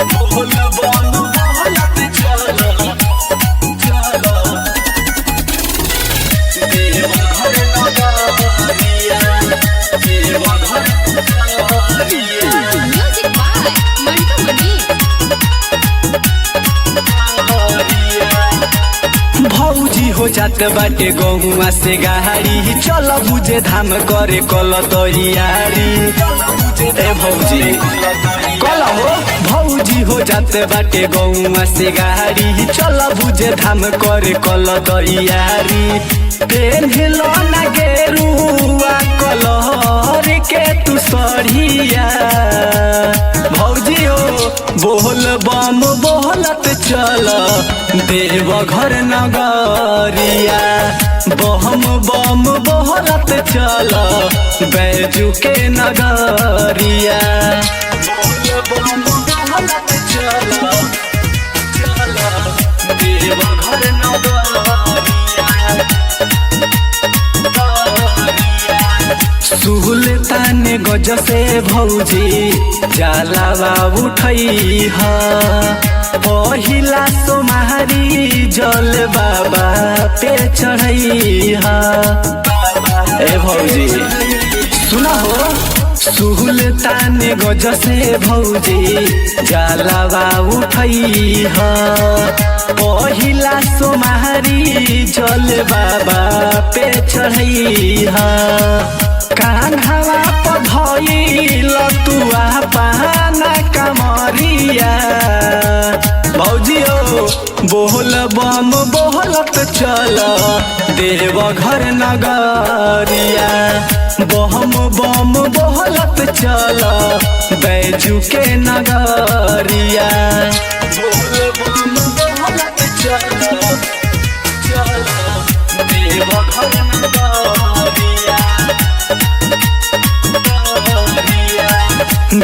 बोल बम बोलत चलो चलो देवघर नगरिया देवघर नगरिया। म्यूजिक बाय मंटू मनी। भौजी हो जात बाटे गहुआ से गाड़ी चल बुझे धाम करे कल तैयारी। ए भौजी कल हो भौजी हो जात बाटे गहुआ से गाड़ी चल बुझे धाम करे कल तैयारी। पेन्हलो ना गेरुआ कलर के तू सड़िया भौजी हो बोल बम बोलत चल देवघर नगरिया। बम बम बोलत चल बैजू के नगरिया। बोल बम बोलत चल चल देवघर नगरिया। सुल्तान गज से भौजी जलावा उठई ह पहिला सोमारी जल बाबा पे चढ़ई ह। ए भौजी सुना हो सुल्तान गज से भौजी जलावा उठई ह पहिला सोमारी जल बाबा पे चढ़ई ह। कान्हावा पधइल तुआ पाना कमरिया भौजी हो बोल बम बोलत चल देवघर नगरिया। बम बम बोलत चल बैजू के नगरिया। बोल बम बोलत चल चल देवघर नगरिया।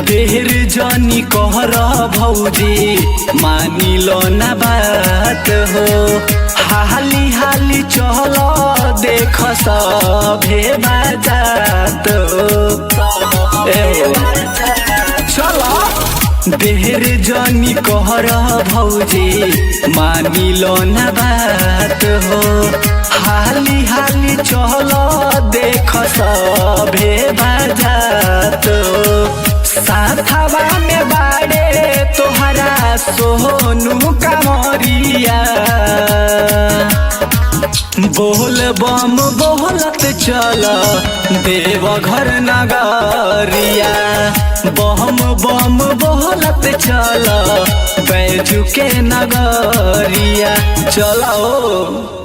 देर जानी कहर भौजी मानी लो ना बात हो हाली हाली चल देख सभे बाजात हो। चल देर जानी कहर भौजी मानी लो ना बात हो हाली हाली चल देख सभे बाजात हो। साथवा में बाड़े तोहरा सोनू कमरिया बोल बम बोलत चल देवघर नगरिया। बम बम बोलत चल बैजू के नगरिया। चलो